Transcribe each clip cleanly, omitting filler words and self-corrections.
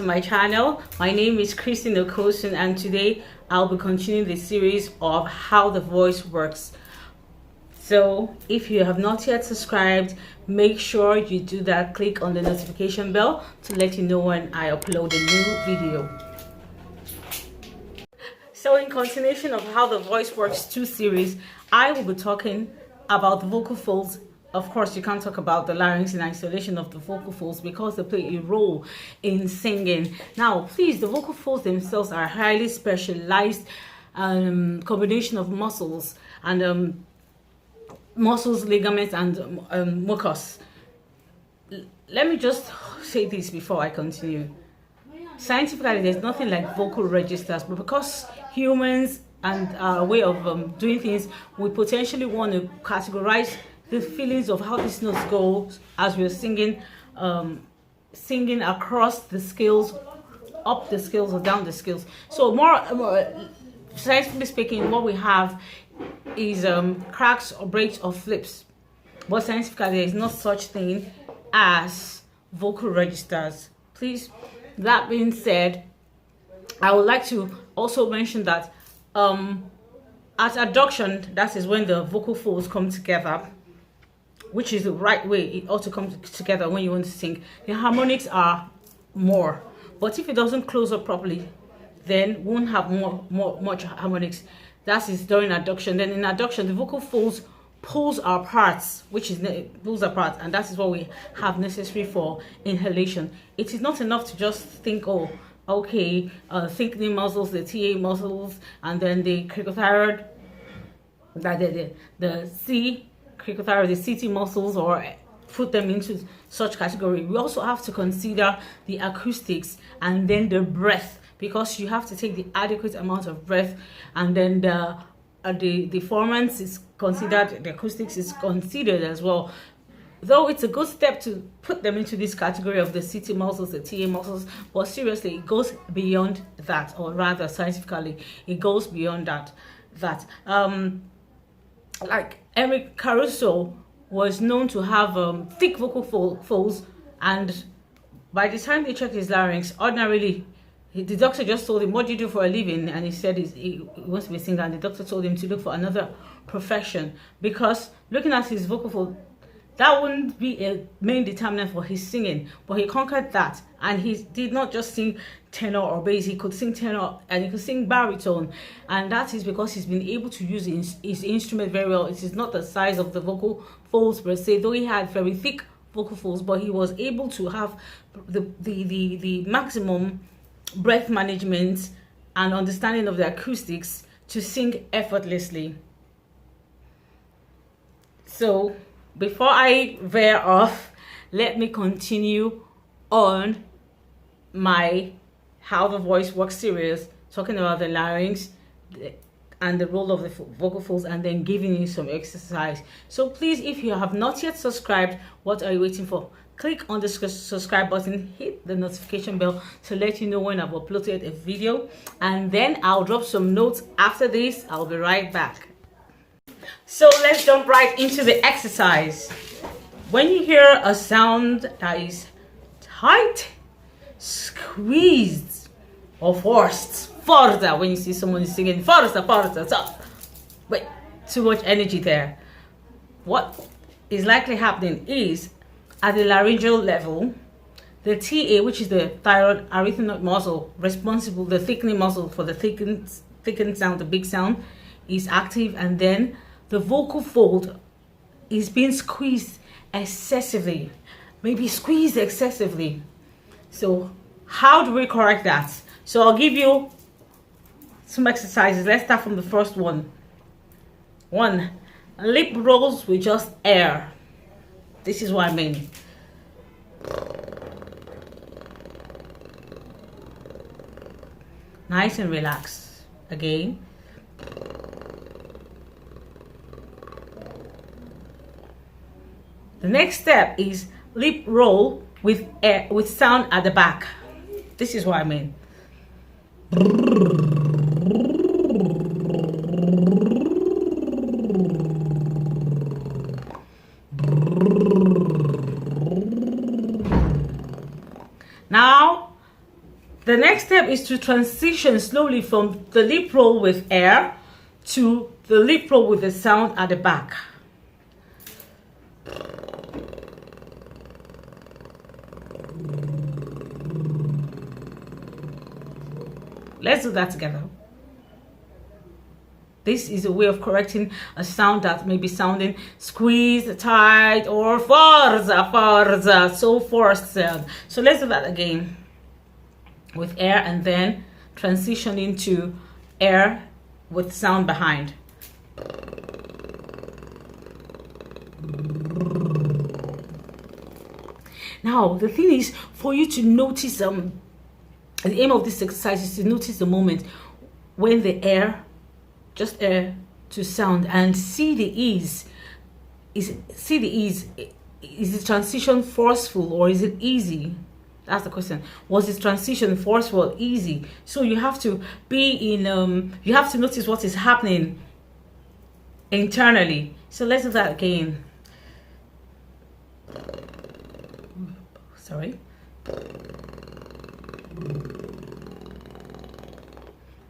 To my channel. My name is Christine Okosun, and today I'll be continuing the series of how the voice works. So if you have not yet subscribed, make sure you do that. Click on the notification bell to let you know when I upload a new video. So in continuation of how the voice works 2 series, I will be talking about the vocal folds. Of course, you can't talk about the larynx in isolation of the vocal folds because they play a role in singing. Now, please, the vocal folds themselves are a highly specialized combination of muscles and muscles, ligaments, and mucus. Let me just say this before I continue. Scientifically, there's nothing like vocal registers, but because humans and our way of doing things, we potentially want to categorize the feelings of how this note goes as we're singing, singing across the scales, up the scales or down the scales. So more scientifically speaking, what we have is cracks or breaks or flips. But scientifically, there is no such thing as vocal registers. Please, that being said, I would like to also mention that at adduction, that is when the vocal folds come together, which is the right way it ought to come together when you want to sing. The harmonics are more, but if it doesn't close up properly, then we won't have much harmonics. That is during adduction. Then in adduction, the vocal folds pulls apart, and that is what we have necessary for inhalation. It is not enough to just think, oh, okay, thickening muscles, the TA muscles, and then the cricothyroid, the C cricothyroid, the CT muscles, or put them into such category. We also have to consider the acoustics and then the breath, because you have to take the adequate amount of breath, and then the formants is considered, the acoustics is considered as well. Though it's a good step to put them into this category of the CT muscles, the TA muscles, but seriously, it goes beyond that, or rather scientifically, it goes beyond that. Like Eric Caruso was known to have thick vocal folds, and by the time they checked his larynx, ordinarily, the doctor just told him, "What do you do for a living?" And he said he wants to be a singer, and the doctor told him to look for another profession, because looking at his vocal fold, that wouldn't be a main determinant for his singing. But he conquered that, and he did not just sing tenor or bass. He could sing tenor and he could sing baritone, and that is because he's been able to use his instrument very well. It is not the size of the vocal folds per se, though he had very thick vocal folds, but he was able to have the maximum breath management and understanding of the acoustics to sing effortlessly. So before I veer off, let me continue on my How the Voice Works series, talking about the larynx and the role of the vocal folds, and then giving you some exercise. So please, if you have not yet subscribed, what are you waiting for? Click on the subscribe button, hit the notification bell to let you know when I've uploaded a video, and then I'll drop some notes after this. I'll be right back. So let's jump right into the exercise. When you hear a sound that is tight, squeezed, or forced, forza, when you see someone singing forza, tough, wait, too much energy there, what is likely happening is, at the laryngeal level, the TA, which is the thyroid arytenoid muscle responsible, the thickening muscle for the thickened sound, the big sound, is active, and then the vocal fold is being squeezed excessively, maybe squeezed excessively. So how do we correct that? So I'll give you some exercises. Let's start from the first one. 1, lip rolls with just air. This is what I mean. Nice and relaxed. Again. The next step is lip roll with air, with sound at the back. This is what I mean. Now, The next step is to transition slowly from the lip roll with air to the lip roll with the sound at the back. Let's do that together. This is a way of correcting a sound that may be sounding squeezed, tight, or forza, so forced sound. So let's do that again with air and then transition into air with sound behind. Now, the thing is for you to notice, the aim of this exercise is to notice the moment when the air, just air to sound, and see the ease. Is the transition forceful or is it easy? That's the question. Was this transition forceful or easy? So you have to be in, you have to notice what is happening internally. So let's do that again. Sorry.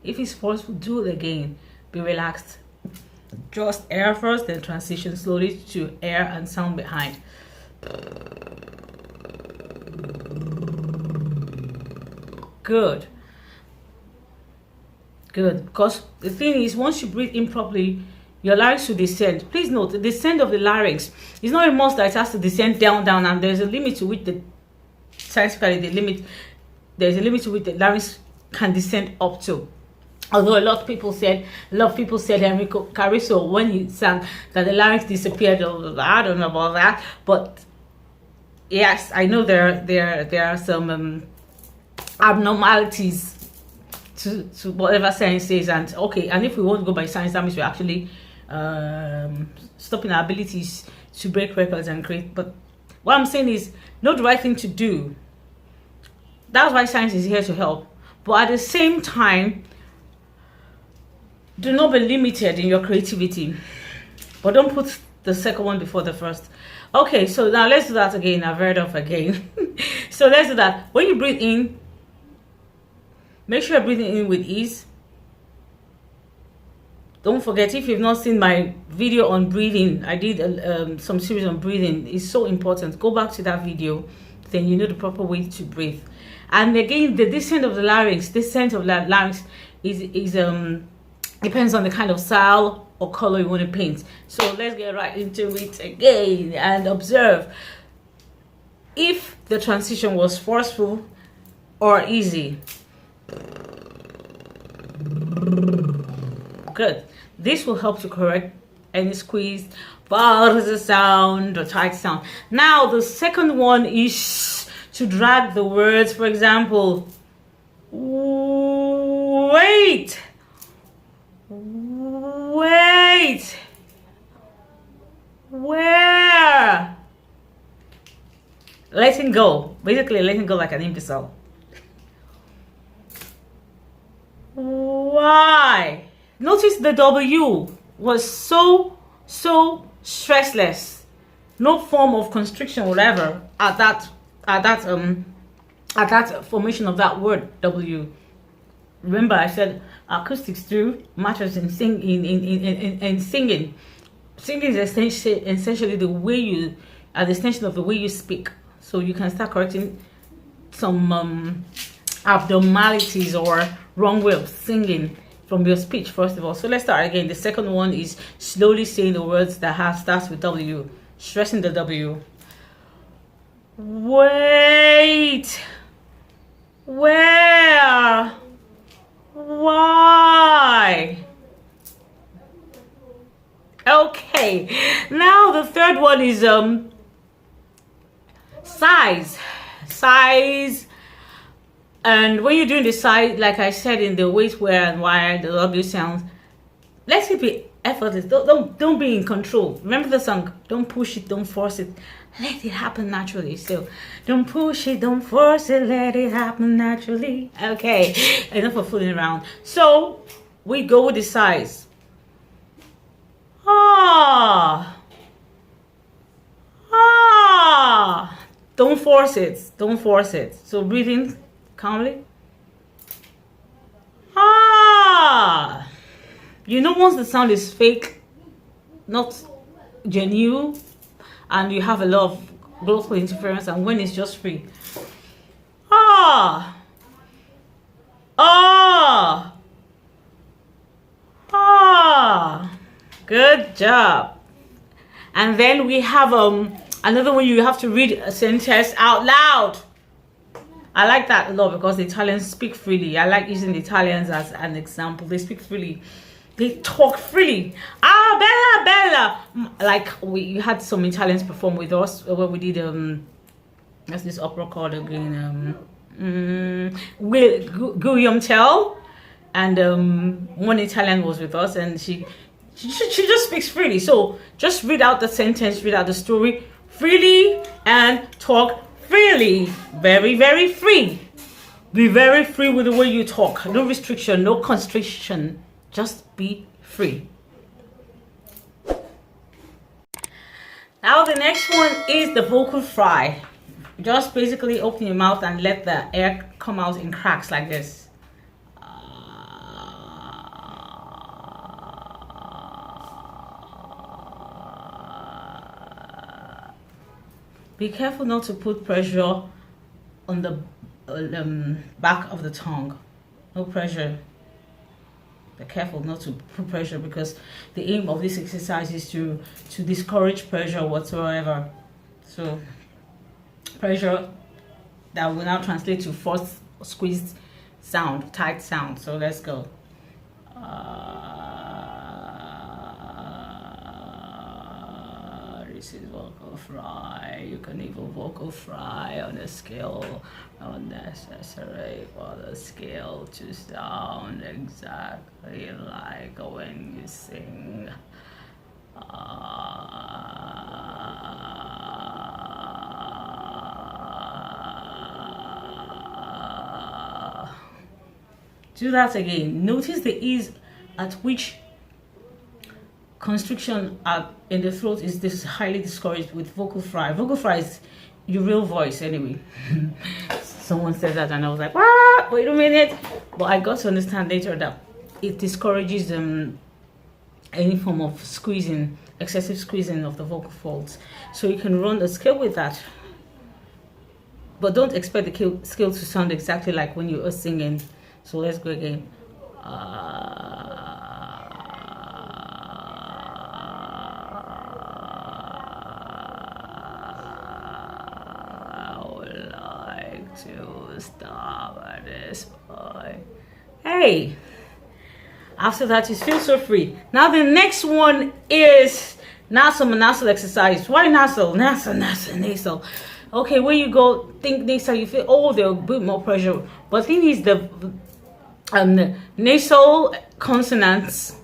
If it's forceful, do it again. Be relaxed. Just air first, then transition slowly to air and sound behind. Good. Good. Because the thing is, once you breathe in properly, your larynx will descend. Please note, the descent of the larynx is not a must that it has to descend down, and there's a limit to which scientifically there's a limit to which the larynx can descend up to. Although a lot of people said Enrico Caruso, when he sang, that the larynx disappeared. I don't know about that, but yes, I know there are some abnormalities to whatever science says, and okay, and if we won't go by science, that means we're actually stopping our abilities to break records and create. But what I'm saying is, know the right thing to do. That's why science is here to help. But at the same time, do not be limited in your creativity, but don't put the second one before the first. Okay, so now let's do that again. I've heard of again. So let's do that. When you breathe in, make sure you're breathing in with ease. Don't forget, if you've not seen my video on breathing, I did some series on breathing. It's so important. Go back to that video, then you know the proper way to breathe. And again, the descent of the larynx, is depends on the kind of style or color you want to paint. So let's get right into it again and observe if the transition was forceful or easy. Good. This will help to correct any squeezed, buzz sound or tight sound. Now the second one is to drag the words. For example, wait, where, letting go, basically letting go like an imbecile. Why? Notice the W was so stressless, no form of constriction whatever at that formation of that word W. Remember, I said acoustics too matters in singing. Singing is essentially the way you, an extension of the way you speak. So you can start correcting some abnormalities or wrong way of singing from your speech, first of all. So let's start again. The second one is slowly saying the words that starts with W, stressing the W. Wait, where, why? Okay, now the third one is size. And when you're doing the size, like I said in the wait, where, and why, the W sounds, let's keep it effortless. Don't be in control. Remember the song, don't push it, don't force it, let it happen naturally. So don't push it, don't force it, let it happen naturally. Okay, enough of fooling around. So we go with the size. Don't force it. So breathing calmly. You know, once the sound is fake, not genuine, and you have a lot of glottal interference, and when it's just free. Ah, ah, ah. Good job. And then we have another one. You have to read a sentence out loud. I like that a lot because the Italians speak freely. I like using the Italians as an example. They speak freely. They talk freely. Ah, bella, bella. Like we had some Italians perform with us when we did what's this opera called again? Guillaume Tell, and one Italian was with us, and she just speaks freely. So just read out the sentence, read out the story freely, and talk freely. Very, very free. Be very free with the way you talk. No restriction, no constriction. Just be free. Now the next one is the vocal fry. Just basically open your mouth and let the air come out in cracks like this. Be careful not to put pressure on the back of the tongue. No pressure. Be careful not to put pressure, because the aim of this exercise is to discourage pressure whatsoever. So pressure that will now translate to forced, squeezed sound, tight sound. So let's go. This is vocal fry. You can even vocal fry on a scale not necessary for the scale to sound exactly like when you sing. Do that again. Notice the ease at which constriction in the throat is highly discouraged with vocal fry. Vocal fry is your real voice anyway. Someone said that and I was like, what? Wait a minute. But I got to understand later that it discourages any form of squeezing, excessive squeezing of the vocal folds. So you can run a scale with that. But don't expect the scale to sound exactly like when you are singing. So let's go again. To stop at this point. Hey, after that, you feel so free. Now the next one is nasal exercise. Why nasal? Nasal. Okay, when you go think nasal, you feel there's a bit more pressure. But thing is the nasal consonants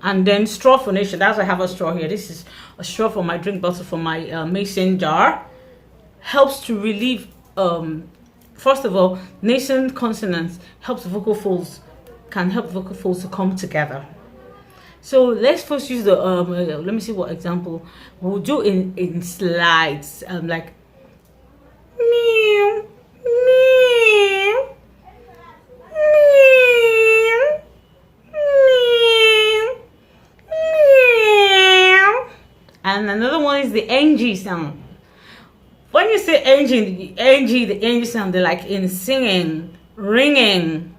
and then straw phonation. That's why I have a straw here. This is a straw for my drink bottle from my mason jar. Helps to relieve first of all, nasal consonants can help vocal folds to come together. So let's first use the let me see what example we'll do in slides. Like meow, meow, meow, meow, meow. And another one is the NG sound. When you say the NG sound, they're like in singing, ringing.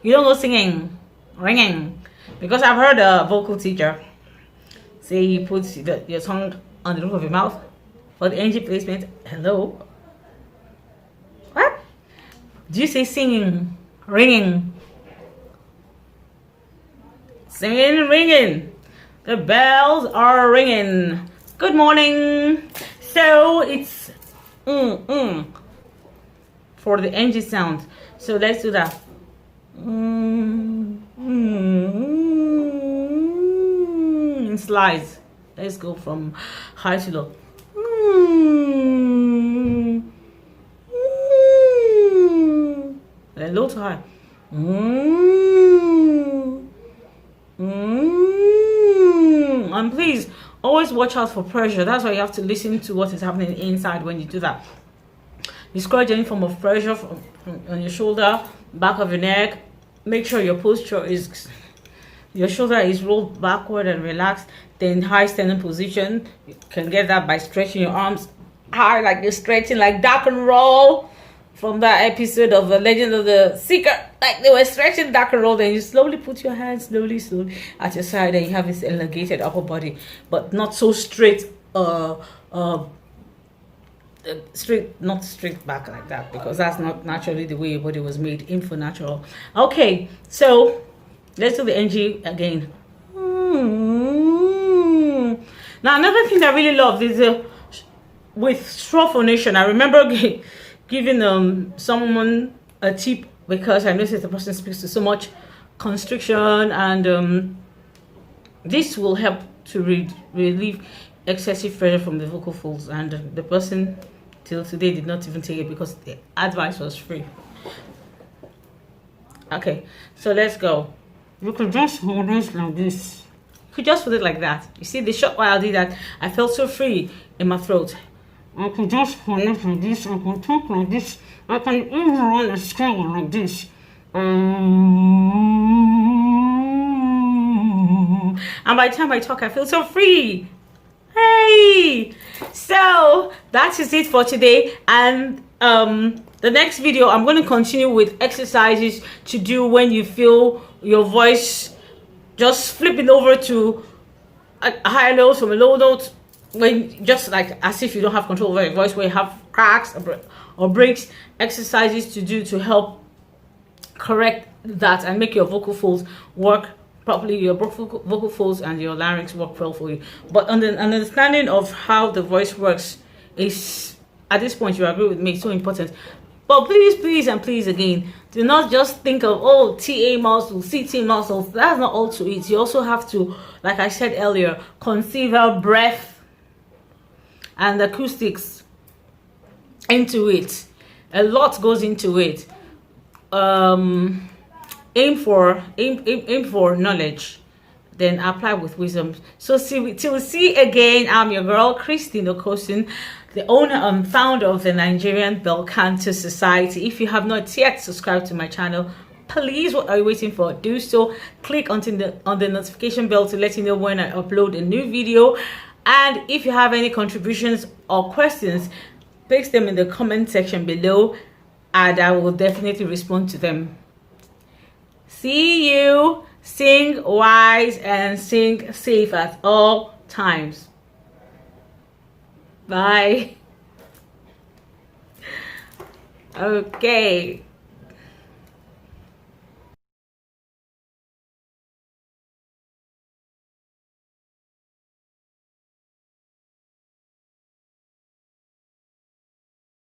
You don't go singing, ringing. Because I've heard a vocal teacher say he puts your tongue on the roof of your mouth for the NG placement. Hello? What? Do you say singing, ringing? Singing, ringing. The bells are ringing. Good morning. So it's for the NG sound. So let's do that. In slides. Let's go from high to low. Then low to high. And please always watch out for pressure. That's why you have to listen to what is happening inside when you do that. Discourage any form of pressure on your shoulder, back of your neck. Make sure your posture is Your shoulder is rolled backward and relaxed. Then high standing position. You can get that by stretching your arms high, like you're stretching like duck and roll from that episode of The Legend of the Seeker. Like they were stretching duck and roll. Then you slowly put your hands slowly at your side, and you have this elongated upper body, but not so straight. Straight, not straight back like that, because that's not naturally the way your body was made. In for natural. Okay, so let's do the NG again. Now another thing that I really love is with straw phonation. I remember giving someone a tip, because I noticed the person speaks to so much constriction, and this will help to relieve excessive pressure from the vocal folds, and the person till today did not even take it because the advice was free. Okay, so let's go. You could just hold it like this. You could just hold it like that. You see, the short while I did that, I felt so free in my throat. I could just hold it like this. I can talk like this. I can even run a scale like this. And by the time I talk, I feel so free. Hey, so that is it for today, and the next video I'm going to continue with exercises to do when you feel your voice just flipping over to a higher note from a low note, when just like as if you don't have control over your voice, where you have cracks or breaks. Exercises to do to help correct that and make your vocal folds work properly, your vocal folds and your larynx work well for you. But an understanding of how the voice works is, at this point, you agree with me, so important. But please and please again, do not just think of, oh, TA muscles, CT muscles. That's not all to it. You also have to, like I said earlier, consider breath and acoustics into it. A lot goes into it. Aim for knowledge, then apply with wisdom. So till we see again, I'm your girl Christine Okosun, the owner and founder of the Nigerian Bell Cancer Society. If you have not yet subscribed to my channel, please, what are you waiting for? Do so. Click on the notification bell to let you know when I upload a new video. And if you have any contributions or questions, place them in the comment section below, and I will definitely respond to them. See you. Sing wise and sing safe at all times. Bye. Okay.